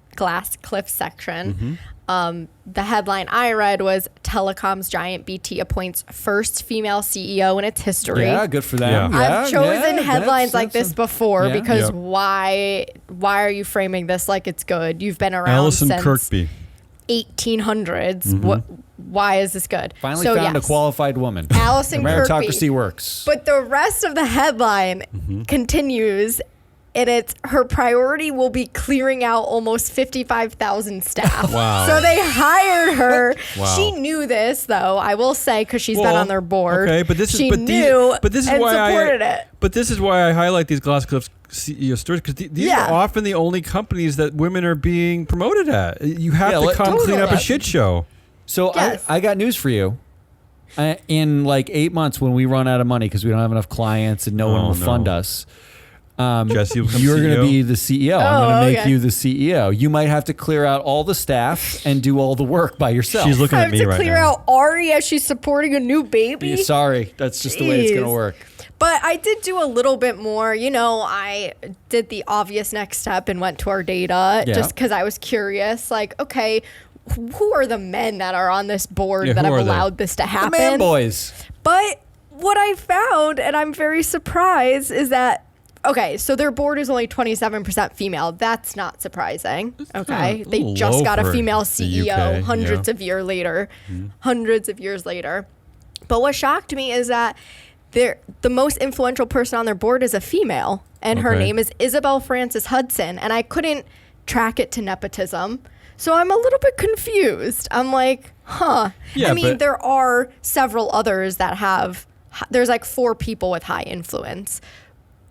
cliff section. The headline I read was Telecom's giant BT appoints first female CEO in its history. Yeah, good for them. Yeah. Yeah, I've chosen yeah, headlines like that's this before yeah. because Yep. why are you framing this like it's good? You've been around Allison since Kirkby. 1800s. Why is this good? Finally so, found a yes, qualified woman. Allison Meritocracy Kirkby. works. But the rest of the headline continues, and it's her priority will be clearing out almost 55,000 staff. Wow. So they hired her. Wow. She knew this, though, I will say, because she's been Well, on their board. Okay, but this she is but knew these, but this is and why supported it. But this is why I highlight these Glass Cliffs CEO stories, because these Yeah. are often the only companies that women are being promoted at. You have Yeah, to come clean up a Totally. shit show. So Yes. I got news for you. In like 8 months, when we run out of money because we don't have enough clients and no one Oh, will no. fund us, Jesse will become you're going to CEO. be the CEO. I'm Oh, going to make okay. you the CEO. You might have to clear out all the staff and do all the work by yourself. She's looking I at have me to right clear now. out Ari as she's supporting a new baby. Yeah, sorry, that's just the way it's going to Jeez. work. But I did do a little bit more. You know, I did the obvious next step and went to our data Yeah. just because I was curious. Like, okay, who are the men that are on this board Yeah, that who have are they? allowed this to The happen? man boys. But what I found, and I'm very surprised, is that okay, so their board is only 27% female. That's not surprising. Okay, a they little just low got a for female the CEO UK, hundreds yeah. of years later. Hundreds of years later. But what shocked me is that the most influential person on their board is a female, and her Okay. name is Isabel Frances Hudson. And I couldn't track it to nepotism. So I'm a little bit confused. I'm like, huh. Yeah, I mean, but- there are several others that have, there's like 4 people with high influence.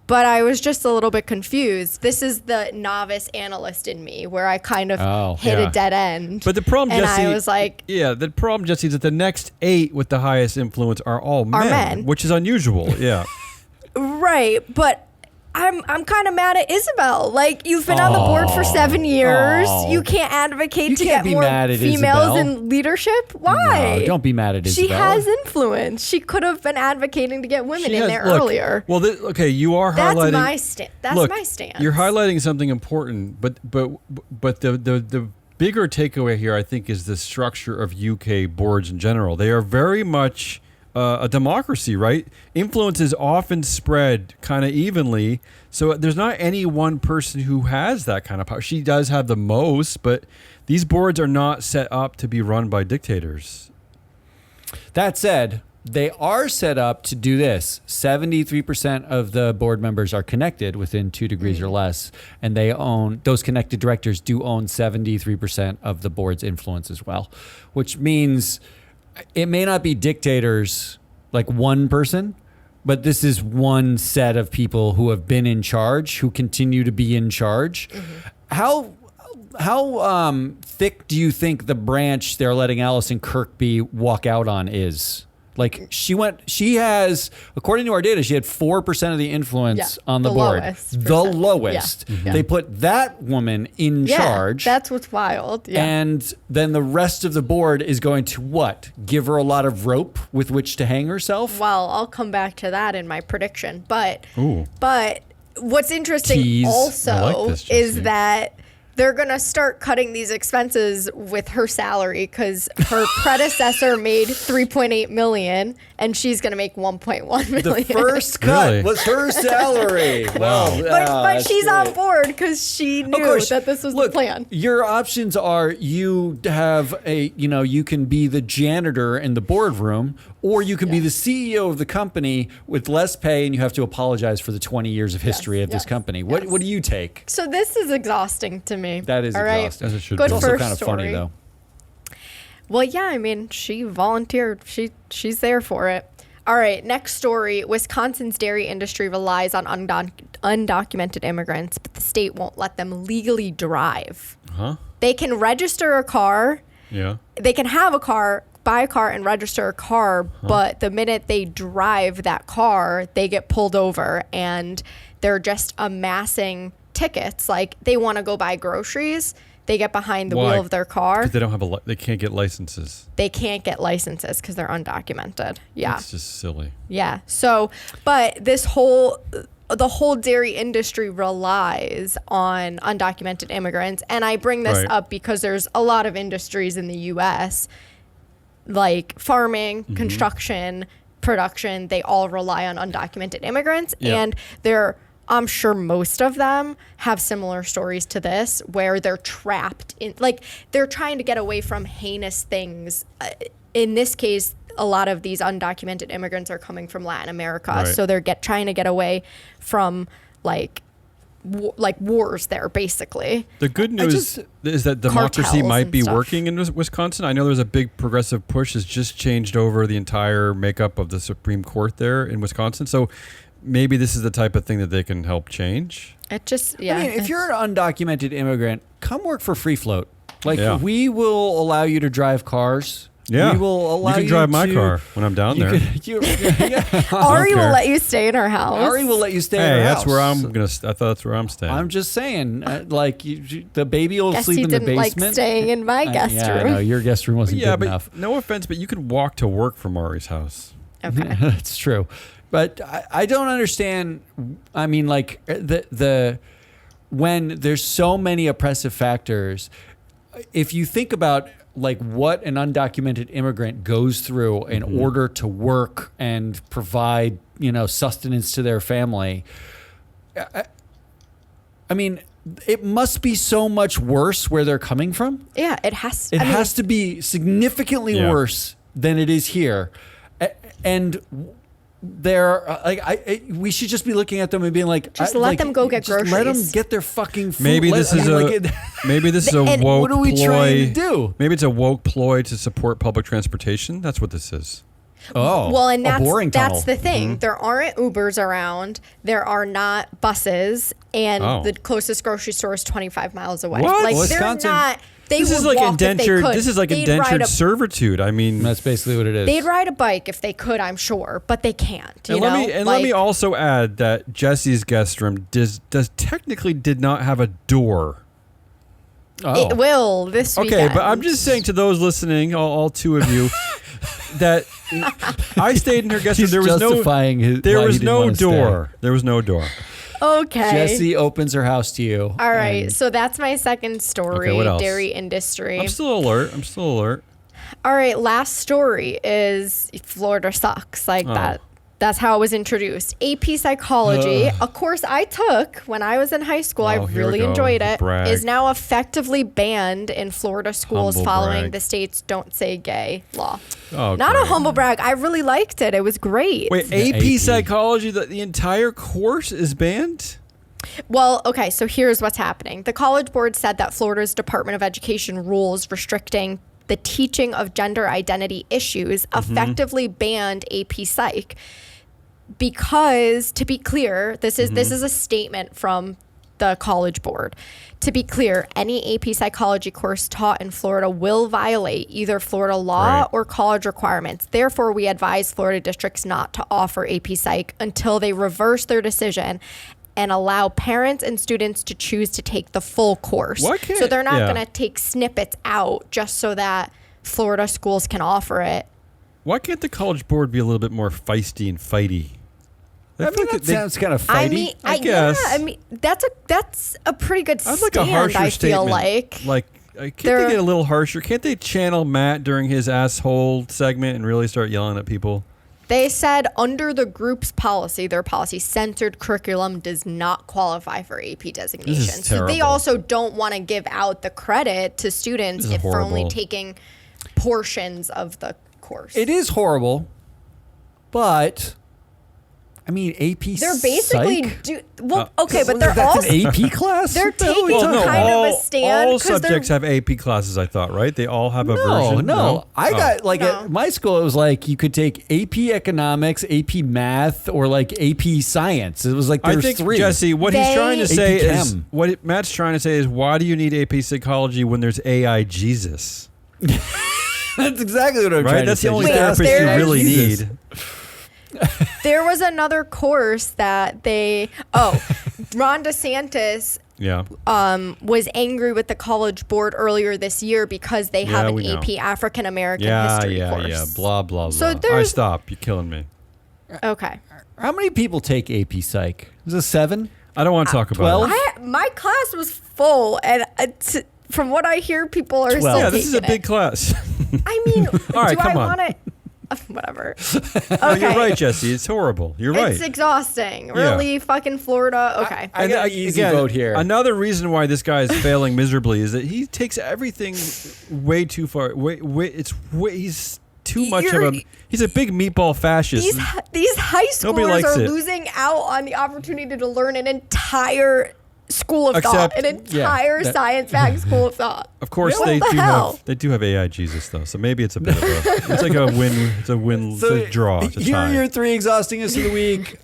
But I was just a little bit confused. This is the novice analyst in me where I kind of hit yeah. a dead end. But the problem, and Jesse, I was like, yeah, the problem, Jesse, is that the next 8 with the highest influence are all men. which is unusual. Yeah. right, but I'm kind of mad at Isabel. Like, you've been on the board for 7 years. Oh. You can't advocate You to can't get be more mad at females Isabel. in leadership. Why? No, don't be mad at Isabel. She has influence. She could have been advocating to get women She in has- there look, earlier. Well, okay, you are That's highlighting. my stand. That's look, my stance. You're highlighting something important, but the bigger takeaway here, I think, is the structure of UK boards in general. They are very much a democracy, right? Influence is often spread kind of evenly. So there's not any one person who has that kind of power. She does have the most, but these boards are not set up to be run by dictators. That said, they are set up to do this. 73% of the board members are connected within 2 degrees or less, and those connected directors do own 73% of the board's influence as well, which means it may not be dictators like one person, but this is one set of people who have been in charge, who continue to be in charge. How thick do you think the branch they're letting Allison Kirkby walk out on is? Like she has, according to our data, she had 4% of the influence on the board. The lowest. Yeah. They put that woman in charge. That's what's wild. Yeah. And then the rest of the board is going to what? Give her a lot of rope with which to hang herself? Well, I'll come back to that in my prediction. But Ooh. what's interesting Tease. I also like this, Jesse. is that they're going to start cutting these expenses with her salary because her predecessor made $3.8 million and she's going to make $1.1 million. The first cut Really? was her salary. Well, but she's great. on board because she knew that this was the plan. Your options are you have you can be the janitor in the boardroom, or you can be the CEO of the company with less pay and you have to apologize for the 20 years of history of this company. What do you take? So this is exhausting to me. That is all right? exhausting. As it should Good be. It's also first kind of funny story. though. Well, yeah, I mean, she volunteered. She's there for it. All right, next story. Wisconsin's dairy industry relies on undocumented immigrants, but the state won't let them legally drive. Huh? They can register a car. Yeah. They can have a car, buy a car and register a car, but the minute they drive that car, they get pulled over and they're just amassing tickets. Like they want to go buy groceries. They get behind the Why? wheel of their car. 'Cause they don't have they can't get licenses. They can't get licenses because they're undocumented. Yeah. It's just silly. Yeah. So, but the whole dairy industry relies on undocumented immigrants. And I bring this Right. up because there's a lot of industries in the U.S. like farming, construction, production. They all rely on undocumented immigrants. Yeah. And I'm sure most of them have similar stories to this where they're trapped in, like, they're trying to get away from heinous things. In this case, a lot of these undocumented immigrants are coming from Latin America. Right. So they're trying to get away from, like wars there, basically. The good news is that democracy Cartels might and be stuff. working in Wisconsin. I know there's a big progressive push that's just changed over the entire makeup of the Supreme Court there in Wisconsin. So maybe this is the type of thing that they can help change. It just, yeah. I mean, if you're an undocumented immigrant, come work for Free Float. Like, Yeah. we will allow you to drive cars. Yeah. We will allow you can drive my to- car when I'm down there. Ari will care. let you stay in her house. Ari will let you stay in Hey, her that's house. where I'm gonna. I thought that's where I'm staying. I'm just saying, the baby will Guess sleep you in the didn't basement. like staying in my guest Yeah, room. no, your guest room wasn't yeah, good but enough. no offense, but you could walk to work from Ari's house. Okay. That's true, but I don't understand. I mean, like the when there's so many oppressive factors. If you think about like what an undocumented immigrant goes through in order to work and provide, sustenance to their family. I mean, it must be so much worse where they're coming from. Yeah, it has. It has to be significantly Yeah. worse than it is here. And we should just be looking at them and being like, Just let them go get just Let them groceries. get their fucking food. Maybe this is maybe this is a And woke what are we ploy. trying to do? Maybe it's a woke ploy to support public transportation. That's what this is. Oh, Well, and a boring tunnel. that's the thing. There aren't Ubers around. There are not buses, and Oh. the closest grocery store is 25 miles away. What? Like Wisconsin- they're not. They This would is like walk if they indentured. could. This is like They'd indentured ride a- servitude. I mean, That's basically what it is. They'd ride a bike if they could, I'm sure, but they can't. You and know? let me also add that Jesse's guest room technically did not have a door. Oh. It will this Okay, weekend. but I'm just saying to those listening, all two of you, that I stayed in her guest room. He's There was justifying no, his- there why he was didn't no wanna stay. door. There was no door. Okay. Jesse opens her house to you. All right, and so that's my second story, Okay, what else? dairy industry. I'm still alert. All right, last story is Florida sucks. Like that. That's how it was introduced. AP Psychology, a course I took when I was in high school, I Oh, here we really go. enjoyed it, Brag. is now effectively banned in Florida schools Humble following brag. the state's Don't Say Gay law. Oh, Not great. a humble brag. I really liked it. It was great. Wait, The AP AP. Psychology, the entire course is banned? Well, okay, so here's what's happening. The College Board said that Florida's Department of Education rules restricting the teaching of gender identity issues effectively banned AP Psych. Because, to be clear, this is a statement from the College Board. To be clear, any AP Psychology course taught in Florida will violate either Florida law Right. or college requirements. Therefore, we advise Florida districts not to offer AP Psych until they reverse their decision and allow parents and students to choose to take the full course. Why can't- So they're not yeah. going to take snippets out just so that Florida schools can offer it. Why can't the College Board be a little bit more feisty and fighty? I mean, that sounds kind of fighty. I mean, I guess. Yeah, I mean, that's a pretty good I'd stand. like a harsher I statement. feel like Can't They're- they get a little harsher? Can't they channel Matt during his asshole segment and really start yelling at people? they said under the group's policy, their policy censored curriculum does not qualify for AP designation. So they terrible. also don't want to give out the credit to students This is if for only horrible. taking portions of the course. It is horrible, but I mean, AP. They're basically Psych? okay, but they're That's also an AP class. they're What the hell are we taking talking kind about? of a stand all 'cause they're- subjects have AP classes, I thought, right? They all have a No, version. no. I got like No. at my school, it was like you could take AP economics, AP math, or like AP science. It was like I there's think, three. Jesse, what he's They- trying to AP say is, Chem. what Matt's trying to say is, why do you need AP Psychology when there's AI Jesus? That's exactly what I'm trying Right? to That's say. the only Just ask therapist you there's- really Jesus. need. There was another course that Ron DeSantis Yeah. was angry with the College Board earlier this year because they have Yeah, an we know. AP African American Yeah, history yeah, course. yeah. Blah, blah, blah. So All right, there's- stop. You're killing me. Okay. How many people take AP Psych? Is it 7? I don't want to talk about 12? it. My class was full, and from what I hear, people are 12. still Yeah, this is a taking big class. it. I mean, All right, do I come on. want to? Whatever. No, you're right, Jesse. It's horrible. You're right. It's exhausting. Really, fucking Florida. Okay. I got an easy vote here. Another reason why this guy is failing miserably is that he takes everything way too far. He's too much of a. He's a big meatball fascist. These high Nobody schoolers likes are it. losing out on the opportunity to learn an entire school of thought, Except- an entire science-backed school of thought. Of course, What they the do hell? have AI Jesus though, so maybe it's a bit of a. It's like a win. It's a win. It's a draw. It's a Here are tie. your 3 exhaustingest of the week.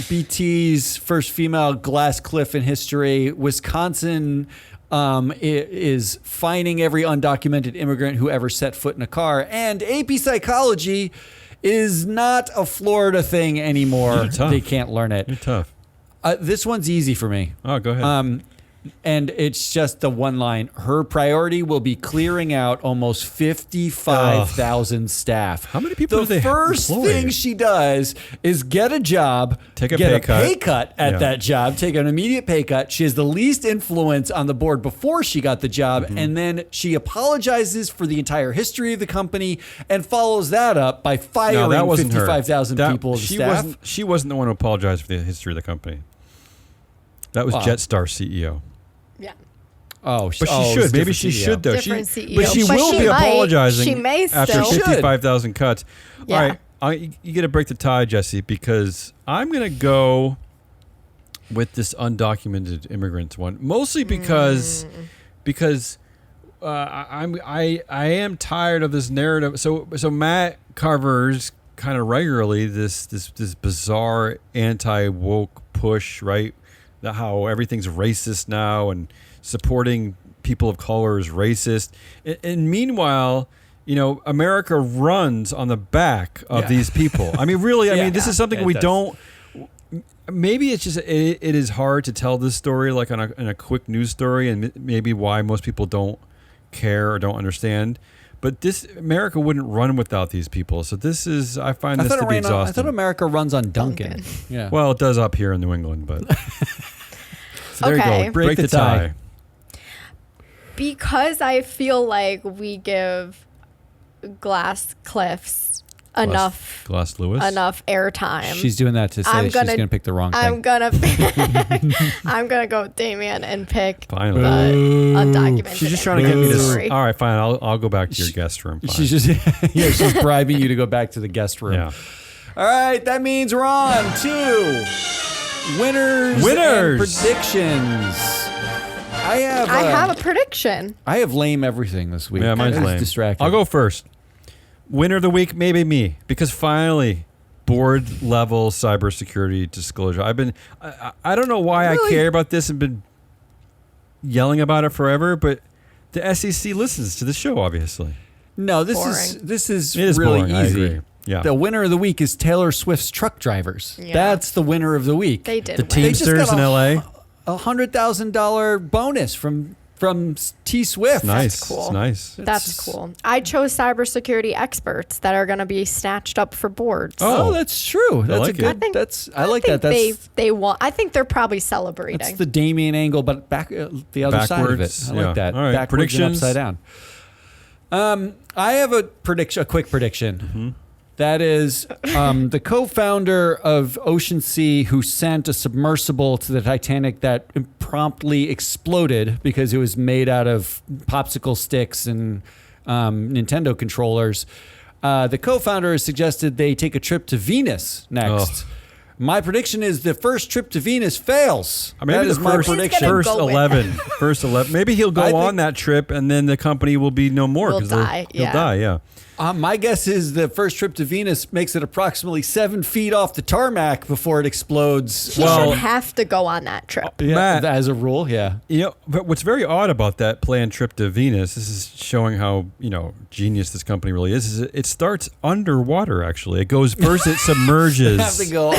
BT's first female glass cliff in history. Wisconsin is fining every undocumented immigrant who ever set foot in a car. And AP Psychology is not a Florida thing anymore. You're tough. They can't learn it. You're tough. This one's easy for me. Oh, go ahead. And it's just the one line. Her priority will be clearing out almost 55,000 staff. How many people The do they first employ? thing she does is get a job, Take a get pay pay cut. cut at Yeah. that job, take an immediate pay cut. She has the least influence on the board before she got the job, Mm-hmm. and then she apologizes for the entire history of the company and follows that up by No, firing that wasn't her. 55,000 That- people of the she staff. She wasn't the one who apologized for the history of the company. That was Wow. Jetstar CEO. Yeah. Oh, But she it's should. Maybe different she CEO. should, though. Different But CEO. she But will she be might. apologizing She may after still. She should. 55,000 cuts. Yeah. All right. You get to break the tie, Jesse, because I'm going to go with this undocumented immigrants one, mostly because I am tired of this narrative. So Matt covers kind of regularly this bizarre anti-woke push, right? That how everything's racist now and supporting people of color is racist. And meanwhile, America runs on the back of Yeah. these people. I mean, really, I Yeah. mean, this is something It we does. don't. Maybe it's just it is hard to tell this story like on a quick news story, and maybe why most people don't care or don't understand. But America wouldn't run without these people. So this is I find this to be I exhausting. thought America runs on Dunkin'. Yeah. Well, it does up here in New England, but so there you Okay. go. Break the tie. Because I feel like we give Glass Cliffs enough Glass Lewis. airtime. She's doing that to say she's going to pick the wrong I'm thing. I'm gonna go with Damien and pick Finally. the undocumented. She's just trying to get me to. Sorry. All right, fine. I'll go back to your guest room. Fine. She's just she's bribing you to go back to the guest room. Yeah. All right, that means we're on to winners and predictions. I have a prediction. I have lame everything this week. Yeah, mine's That is lame. distracting. I'll go first. Winner of the week, maybe me, because finally, board level cybersecurity disclosure. I don't know why I care about this and been yelling about it forever, but the SEC listens to the show, obviously. No, this Boring. is It is really boring, I easy. agree. Yeah. The winner of the week is Taylor Swift's truck drivers. Yeah. That's the winner of the week. They did. The win. Teamsters in LA. $100,000 bonus from T Swift. Nice. That's cool. It's nice. That's cool. I chose cybersecurity experts that are going to be snatched up for boards. Oh, that's true. That's like a good. it. I like that. They want. I think they're probably celebrating. That's the Damien angle, but back the other side of it. Backwards, I like yeah. that. All right, Backwards predictions? and upside down. I have a quick prediction. Mm-hmm. That is the co-founder of Ocean Sea, who sent a submersible to the Titanic that promptly exploded because it was made out of popsicle sticks and Nintendo controllers. The co-founder has suggested they take a trip to Venus next. Oh. My prediction is the first trip to Venus fails. Maybe That the is my first, prediction. first Go with 11. First 11. Maybe he'll I go on think- that trip, and then the company will be no more. Will 'cause die, He'll yeah. die, yeah. My guess is the first trip to Venus makes it approximately 7 feet off the tarmac before it explodes. he Well- should have to go on that trip. Yeah, Matt- as a rule, yeah. You know, but what's very odd about that planned trip to Venus, this is showing how, genius this company really is it starts underwater, actually. It goes first, it submerges, Have to go all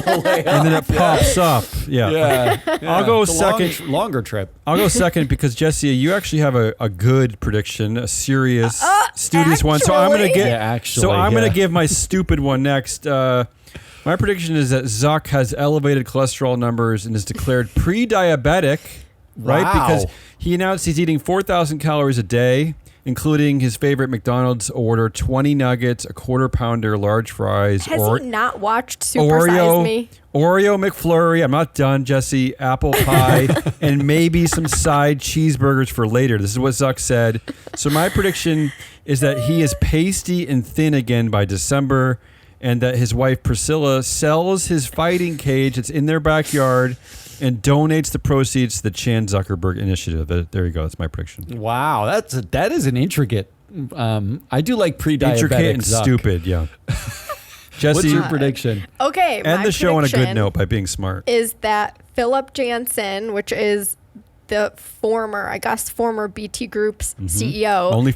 the way up. and then it pops up. Yeah. Yeah. I'll go It's a second. longer trip. I'll go second because, Jesse, you actually have a good prediction, a serious, studious one. So I'm going to actually? get. Yeah, actually, so I'm going yeah. to give my stupid one next. My prediction is that Zuck has elevated cholesterol numbers and is declared pre-diabetic, right? Wow. Because he announced he's eating 4,000 calories a day, including his favorite McDonald's order: 20 nuggets, a quarter pounder, large fries, Has he not watched Super Size Oreo, Me? Oreo McFlurry. I'm not done, Jesse. Apple pie, and maybe some side cheeseburgers for later. This is what Zuck said. So my prediction is that he is pasty and thin again by December, and that his wife Priscilla sells his fighting cage that's in their backyard and donates the proceeds to the Chan Zuckerberg Initiative. There you go. That's my prediction. Wow, that is an intricate. I do like pre-diabetic Intricate and Zuck. stupid, yeah. Jesse, What's your prediction? Okay, end my the show on a good prediction note by being smart. is that Philip Jansen, which is the former BT Group's CEO, Only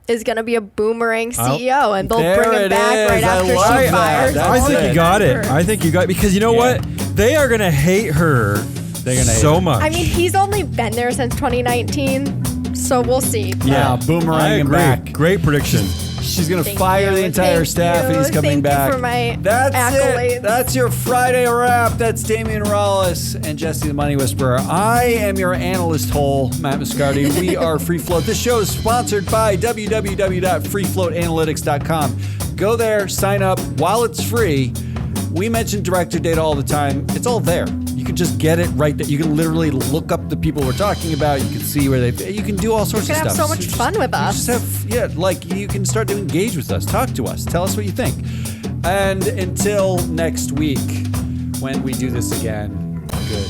is gonna be a boomerang CEO, and they'll There bring him it back right is. I after love she that. fires. That's I think it. you got it. I think you got it. Because you know what? They are going to hate her They're gonna hate so her. much. I mean, he's only been there since 2019, so we'll see. Yeah, I boomerang him agree. back. Great prediction. She's gonna Thank fire you. the entire Thank staff, and you. he's coming Thank you back. for my That's accolades. it. That's your Friday wrap. That's Damian Rollis and Jesse the Money Whisperer. I am your analyst hole, Matt Muscardi. We are Free Float. This show is sponsored by www.freefloatanalytics.com. Go there, sign up while it's free. We mention director data all the time. It's all there. You can just get it right there. You can literally look up the people we're talking about. You can see where you can do all sorts You of can have stuff. so much fun with us. You can start to engage with us. Talk to us. Tell us what you think. And until next week, when we do this again, good.